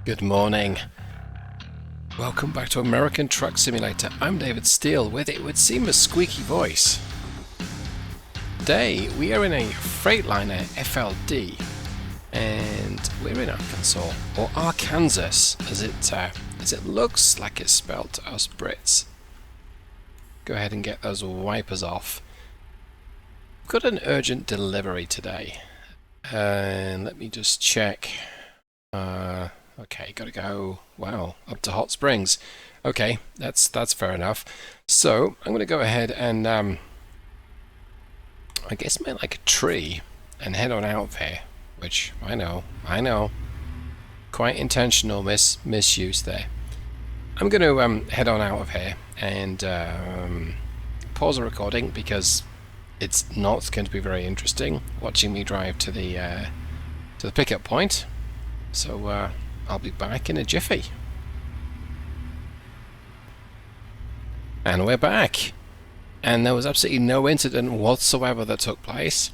Good morning. Welcome back to American Truck Simulator. I'm David Steele with, it would seem, a squeaky voice. Today we are in a Freightliner FLD and we're in Arkansas, or Arkansas as it looks like it's spelled to us Brits. Go ahead and get those wipers off. We've got an urgent delivery today. And let me just check. Okay, gotta go. Wow, up to Hot Springs. Okay, that's fair enough. So I'm gonna go ahead and I guess make like a tree and head on out of here. Which I know, quite intentional misuse there. I'm gonna head on out of here and pause the recording because it's not going to be very interesting watching me drive to the pickup point. So I'll be back in a jiffy. And we're back. And there was absolutely no incident whatsoever that took place.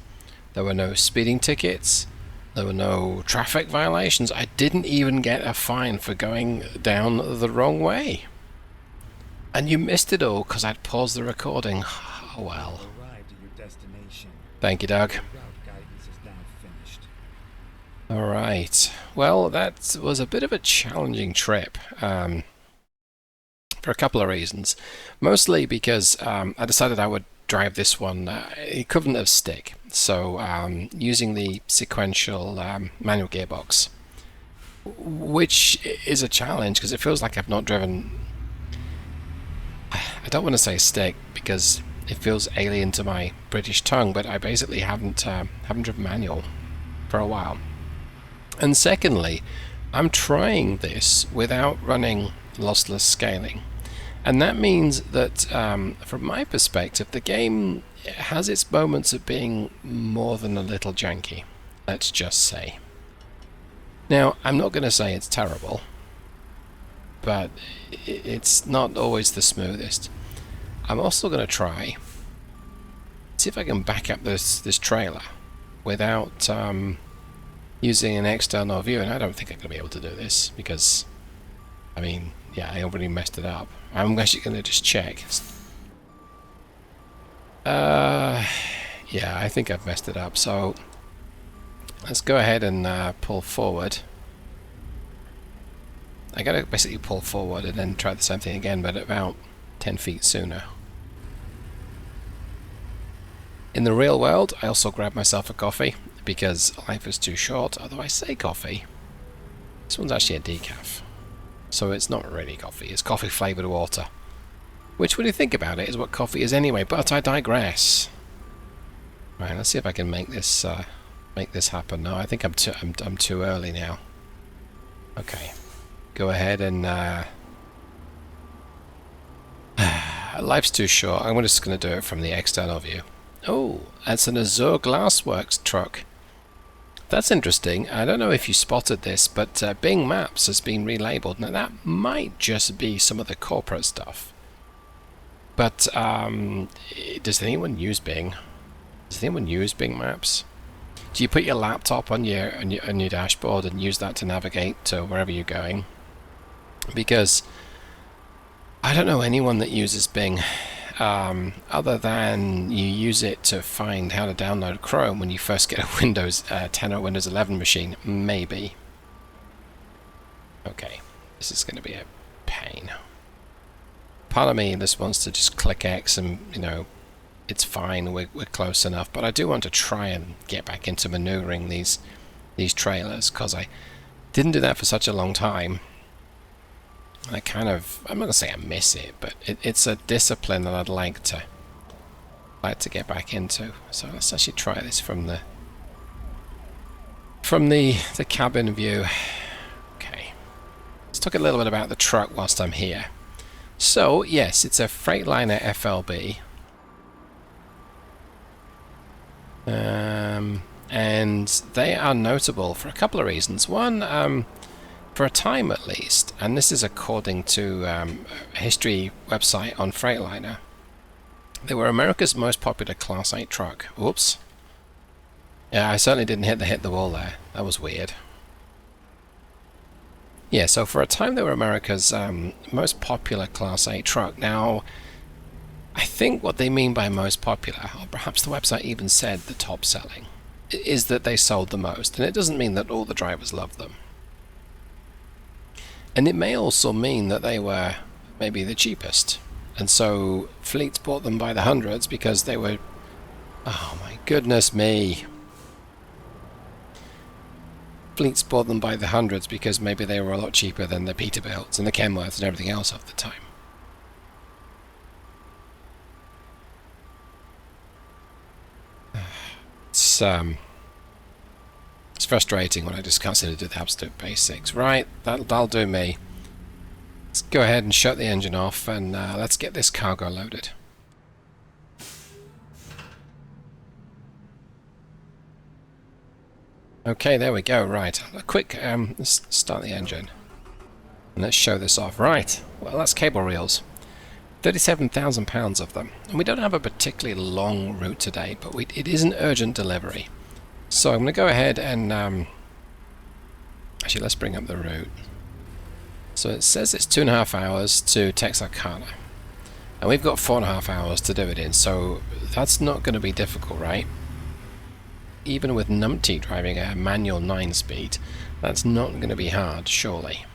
There were no speeding tickets. There were no traffic violations. I didn't even get a fine for going down the wrong way. And you missed it all because I'd paused the recording. Oh well. Thank you, Doug. Alright, well that was a bit of a challenging trip for a couple of reasons. Mostly because I decided I would drive this one equivalent of stick, so using the sequential manual gearbox, which is a challenge because it feels like I've not driven, I don't want to say stick because it feels alien to my British tongue, but I basically haven't driven manual for a while. And secondly, I'm trying this without running lossless scaling. And that means that, from my perspective, the game has its moments of being more than a little janky, let's just say. Now, I'm not going to say it's terrible, but it's not always the smoothest. I'm also going to try, see if I can back up this trailer without using an external view, and I don't think I'm going to be able to do this because, I mean, yeah, I already messed it up. I'm actually going to just check. Yeah, I think I've messed it up, so let's go ahead and pull forward. I got to basically pull forward and then try the same thing again, but about 10 feet sooner. In the real world, I also grabbed myself a coffee because life is too short, although I say coffee. This one's actually a decaf, so it's not really coffee, it's coffee flavoured water. Which, when you think about it, is what coffee is anyway, but I digress. Right, let's see if I can make this happen. No, I think I'm too early now. Okay, go ahead and life's too short. I'm just going to do it from the external view. Oh, that's an Azure Glassworks truck. That's interesting. I don't know if you spotted this, but Bing Maps has been relabeled. Now that might just be some of the corporate stuff. But does anyone use Bing? Does anyone use Bing Maps? Do you put your laptop on your dashboard and use that to navigate to wherever you're going? Because I don't know anyone that uses Bing. Other than you use it to find how to download Chrome when you first get a Windows 10 or Windows 11 machine, maybe. Okay, this is going to be a pain. Part of me just wants to just click X and, you know, it's fine, we're close enough, but I do want to try and get back into maneuvering these trailers, because I didn't do that for such a long time. I'm not going to say I miss it, but it's a discipline that I'd like to get back into. So let's actually try this from the cabin view. Okay, let's talk a little bit about the truck whilst I'm here. So yes, it's a Freightliner FLD, and they are notable for a couple of reasons. One, for a time at least, and this is according to a history website on Freightliner, they were America's most popular Class 8 truck. Whoops. Yeah, I certainly didn't hit the wall there. That was weird. Yeah, so for a time they were America's most popular Class 8 truck. Now, I think what they mean by most popular, or perhaps the website even said the top selling, is that they sold the most. And it doesn't mean that all the drivers loved them. And it may also mean that they were maybe the cheapest. And so fleets bought them by the hundreds because they were... Oh my goodness me. Fleets bought them by the hundreds because maybe they were a lot cheaper than the Peterbilts and the Kenworths and everything else of the time. It's frustrating when I just can't seem to do the absolute basics. Right, that'll do me. Let's go ahead and shut the engine off and let's get this cargo loaded. Okay, there we go. Right, a quick let's start the engine and let's show this off. Right, well, that's cable reels. 37,000 pounds of them. And we don't have a particularly long route today, but it is an urgent delivery. So I'm going to go ahead and actually let's bring up the route. So it says it's 2.5 hours to Texarkana, and we've got 4.5 hours to do it in, so that's not going to be difficult, right? Even with numpty driving a manual 9-speed, that's not going to be hard, surely.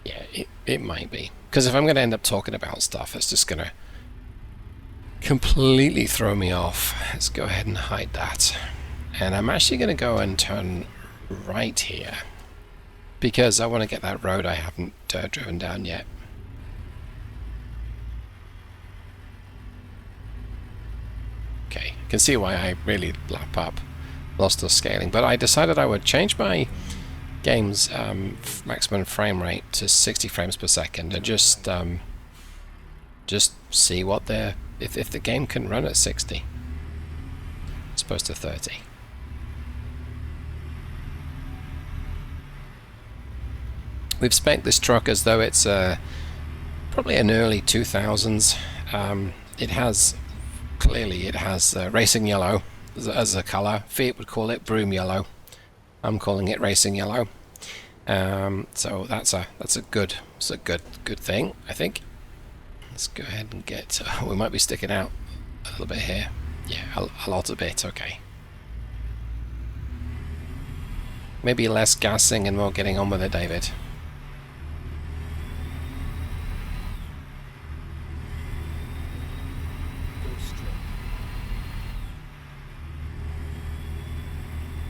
Yeah, it might be. Because if I'm going to end up talking about stuff, it's just going to completely throw me off. Let's go ahead and hide that. And I'm actually going to go and turn right here, because I want to get that road I haven't driven down yet. Okay, you can see why I really lap up, lost the scaling, but I decided I would change my game's maximum frame rate to 60 frames per second and just see what if the game can run at 60 as opposed to 30. We've spec'd this truck as though it's probably an early 2000s. It has racing yellow as a color. Fiat would call it broom yellow. I'm calling it racing yellow. So that's a good thing, I think. Let's go ahead and get. We might be sticking out a little bit here. Yeah, a lot of bit. Okay. Maybe less gassing and more getting on with it, David.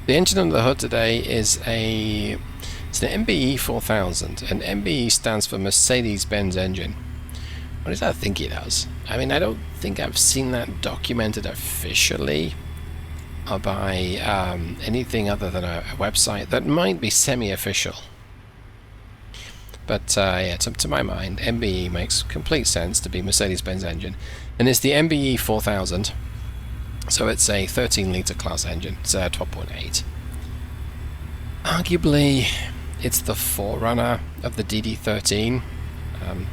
The engine under the hood today is it's an MBE4000, and MBE stands for Mercedes-Benz Engine. What does that think it does? I mean, I don't think I've seen that documented officially or by anything other than a website that might be semi-official. But yeah, to my mind, MBE makes complete sense to be Mercedes-Benz Engine, and it's the MBE4000. So it's a 13-litre class engine. It's a 12.8. Arguably, it's the forerunner of the DD13.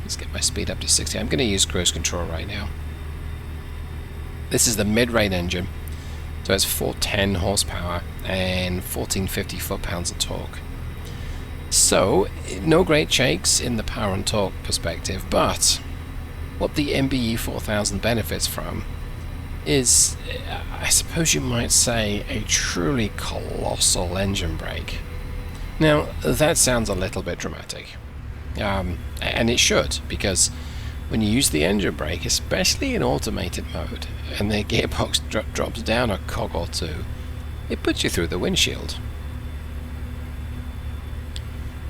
Let's get my speed up to 60. I'm going to use cruise control right now. This is the mid-rate engine. So it's 410 horsepower and 1450 foot-pounds of torque. So, no great shakes in the power and torque perspective, but what the MBE4000 benefits from is, I suppose you might say, a truly colossal engine brake. Now, that sounds a little bit dramatic, and it should, because when you use the engine brake, especially in automated mode, and the gearbox drops down a cog or two, it puts you through the windshield.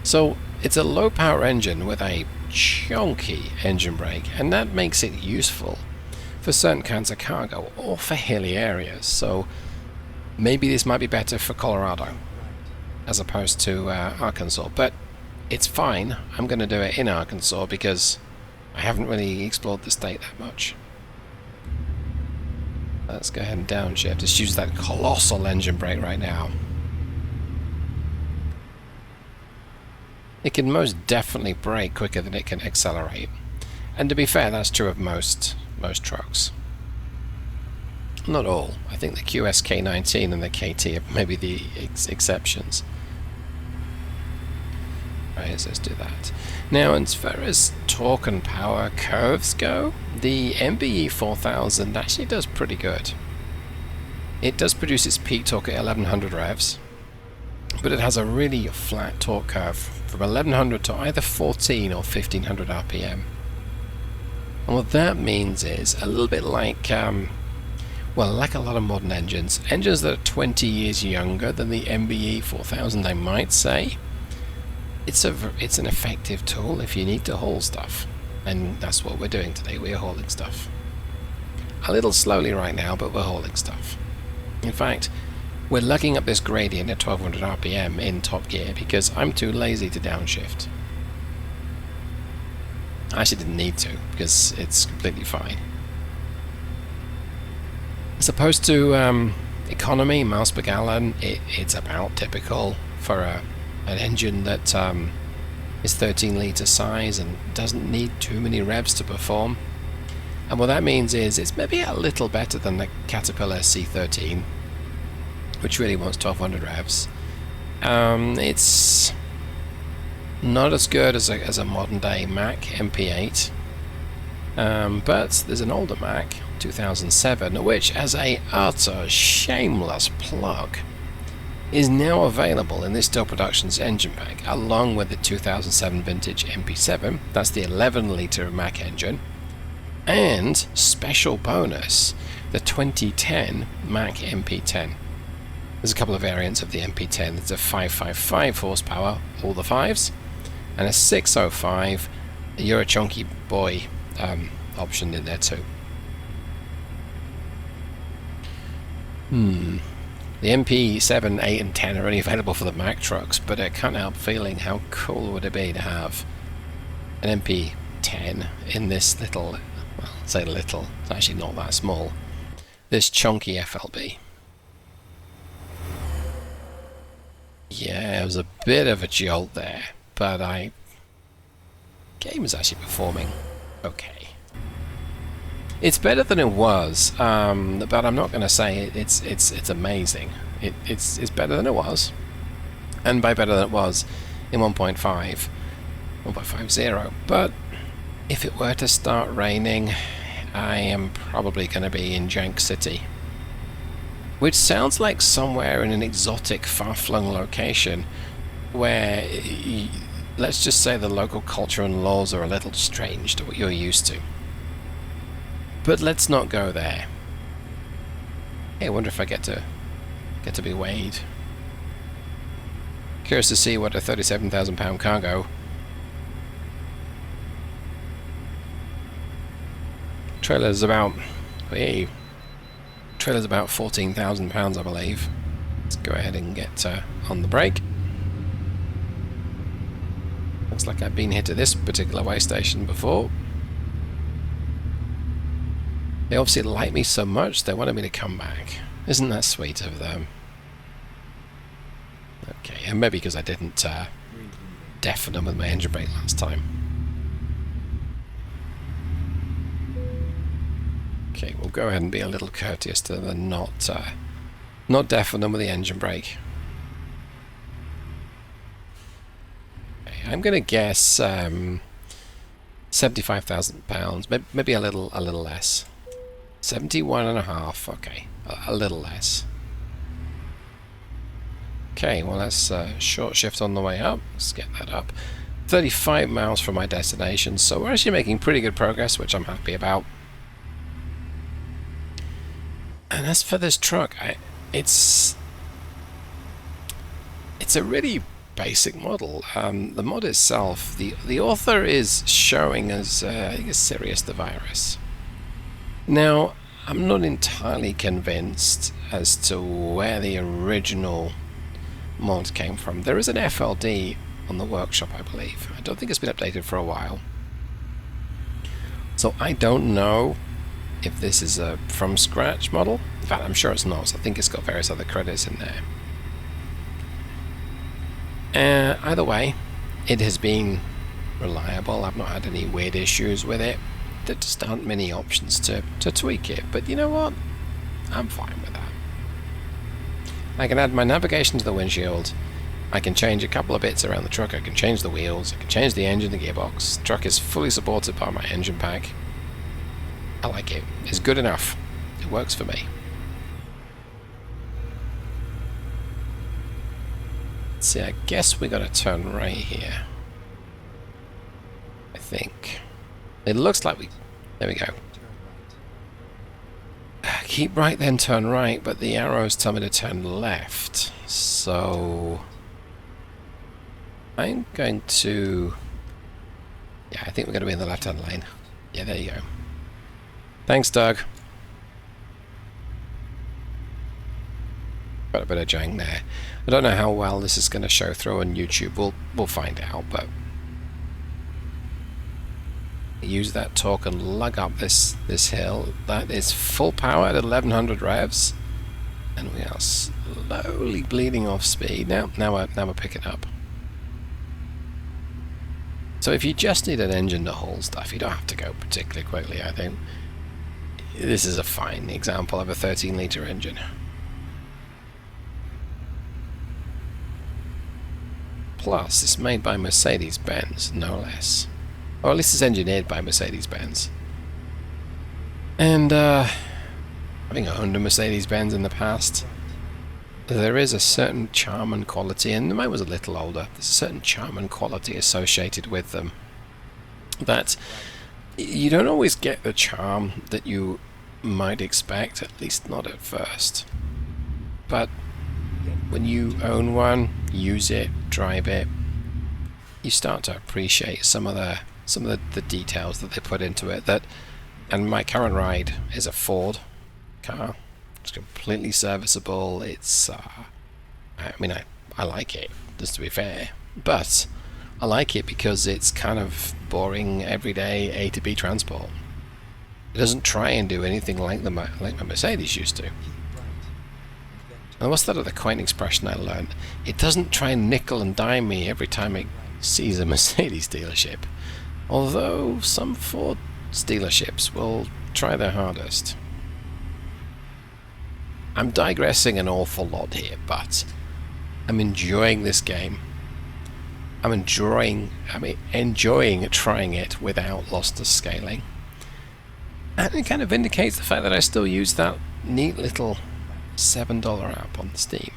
So, it's a low-power engine with a chunky engine brake, and that makes it useful for certain kinds of cargo or for hilly areas. So maybe this might be better for Colorado as opposed to Arkansas, but it's fine. I'm going to do it in Arkansas because I haven't really explored the state that much. Let's go ahead and downshift. Just use that colossal engine brake right now. It can most definitely brake quicker than it can accelerate. And to be fair, that's true of most trucks. Not all. I think the QSK19 and the KT are maybe the exceptions. Right, let's do that. Now, as far as torque and power curves go, the MBE4000 actually does pretty good. It does produce its peak torque at 1100 revs, but it has a really flat torque curve from 1100 to either 14 or 1500 RPM. And what that means is a little bit like, well, like a lot of modern engines that are 20 years younger than the MBE4000, I might say. It's an effective tool if you need to haul stuff, and that's what we're doing today. We're hauling stuff. A little slowly right now, but we're hauling stuff. In fact, we're lugging up this gradient at 1200 RPM in top gear because I'm too lazy to downshift. I actually didn't need to because it's completely fine. As opposed to economy, miles per gallon, it's about typical for an engine that is 13 litre size and doesn't need too many revs to perform. And what that means is it's maybe a little better than the Caterpillar C13, which really wants 1200 revs. It's not as good as a modern day Mack MP8, but there's an older Mack, 2007, which, as a utter shameless plug, is now available in this Steel Productions engine pack, along with the 2007 vintage MP7, that's the 11 litre Mack engine, and special bonus, the 2010 Mack MP10. There's a couple of variants of the MP10. There's a 555 horsepower, all the fives, and a 605 You're a Chunky Boy option in there too. The MP7, 8 and 10 are only available for the Mack trucks, but I can't help feeling how cool would it be to have an MP10 in this little, well, say little, it's actually not that small, this chunky FLB. Yeah, it was a bit of a jolt there, but game is actually performing okay. It's better than it was, but I'm not going to say it's amazing. It's better than it was, and by better than it was in 1.50. But if it were to start raining, I am probably going to be in Jank City, which sounds like somewhere in an exotic, far-flung location where, let's just say, the local culture and laws are a little strange to what you're used to. But let's not go there. Hey, I wonder if I get to be weighed. Curious to see what a 37,000 pound cargo. Trailer's about, hey, trailer's about 14,000 pounds, I believe. Let's go ahead and get on the brake. Looks like I've been here to this particular way station before. They obviously like me so much, they wanted me to come back. Isn't that sweet of them? Okay, and maybe because I didn't deafen them with my engine brake last time. Okay, we'll go ahead and be a little courteous to the not deafen them with the engine brake. Okay, I'm going to guess 75,000 pounds, maybe a little less. 71.5, okay, a little less. Okay, well that's short shift on the way up. Let's get that up. 35 miles from my destination, so we're actually making pretty good progress, which I'm happy about. And as for this truck, it's a really basic model. The mod itself, the author is showing as I think it's Sirius the Virus. Now, I'm not entirely convinced as to where the original mod came from. There is an FLD on the workshop, I believe. I don't think it's been updated for a while. So I don't know if this is a from scratch model. In fact, I'm sure it's not, so I think it's got various other credits in there. Either way, it has been reliable. I've not had any weird issues with it. There just aren't many options to tweak it, but you know what? I'm fine with that. I can add my navigation to the windshield, I can change a couple of bits around the truck. I can change the wheels, I can change the engine, the gearbox. The truck is fully supported by my engine pack. I like it. It's good enough. It works for me. Let's see, I guess we gotta turn right here. I think. It looks like we... There we go. Keep right then turn right, but the arrows tell me to turn left. So... I'm going to... Yeah, I think we're going to be in the left-hand lane. Yeah, there you go. Thanks, Doug. Got a bit of jank there. I don't know how well this is going to show through on YouTube. We'll find out, but... Use that torque and lug up this hill. That is full power at 1100 revs. And we are slowly bleeding off speed. Now we're picking up. So if you just need an engine to haul stuff, you don't have to go particularly quickly, I think. This is a fine example of a 13-litre engine. Plus, it's made by Mercedes-Benz, no less. Or at least it's engineered by Mercedes-Benz. And, having owned a Mercedes-Benz in the past, there is a certain charm and quality, and mine was a little older, there's a certain charm and quality associated with them that you don't always get the charm that you might expect, at least not at first. But when you own one, use it, drive it, you start to appreciate some of the details that they put into it. And my current ride is a Ford car. It's completely serviceable. It's I mean, I like it, just to be fair, but I like it because it's kind of boring everyday A to B transport. It doesn't try and do anything like my Mercedes used to. And what's that other quaint expression I learned? It doesn't try and nickel and dime me every time it sees a Mercedes dealership. Although some Ford dealerships will try their hardest. I'm digressing an awful lot here, but I'm enjoying this game. I'm enjoying trying it without loss to scaling. And it kind of indicates the fact that I still use that neat little $7 app on Steam.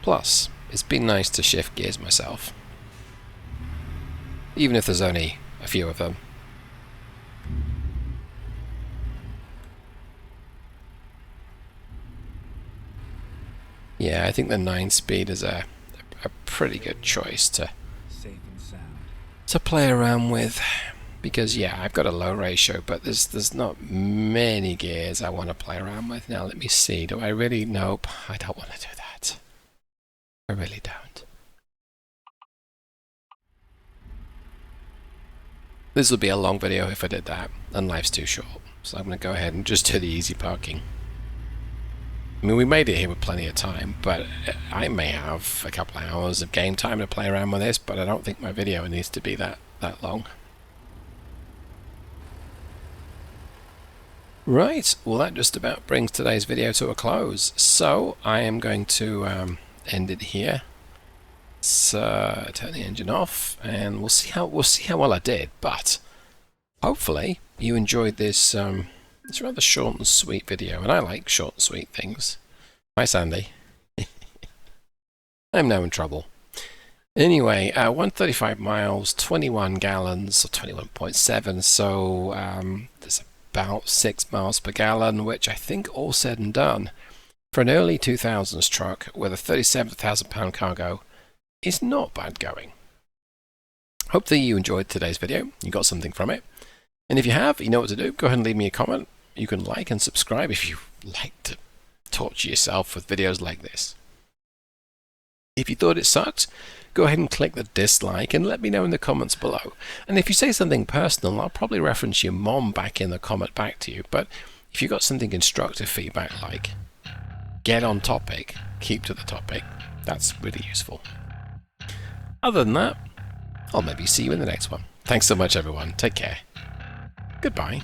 Plus, it's been nice to shift gears myself. Even if there's only a few of them. Yeah, I think the 9-speed is a pretty good choice to play around with. Because yeah, I've got a low ratio, but there's not many gears I want to play around with. Now let me see, do I really? Nope, I don't want to do that. I really don't. This would be a long video if I did that, and life's too short. So I'm going to go ahead and just do the easy parking. I mean, we made it here with plenty of time, but I may have a couple of hours of game time to play around with this, but I don't think my video needs to be that long. Right, well that just about brings today's video to a close. So I am going to end it here. Let's turn the engine off, and we'll see how well I did. But hopefully you enjoyed this. It's a rather short and sweet video, and I like short and sweet things. Hi, Sandy. I'm now in trouble. Anyway, 135 miles, 21 gallons, or 21.7. So there's about 6 miles per gallon, which I think, all said and done, for an early 2000s truck with a 37,000 pound cargo, is not bad going. Hope that you enjoyed today's video, you got something from it, and if you have, you know what to do. Go ahead and leave me a comment. You can like and subscribe if you like to torture yourself with videos like this. If you thought it sucked, go ahead and click the dislike and let me know in the comments below. And if you say something personal, I'll probably reference your mom back in the comment back to you. But if you got something constructive feedback like, get on topic, keep to the topic, that's really useful. Other than that, I'll maybe see you in the next one. Thanks so much, everyone. Take care. Goodbye.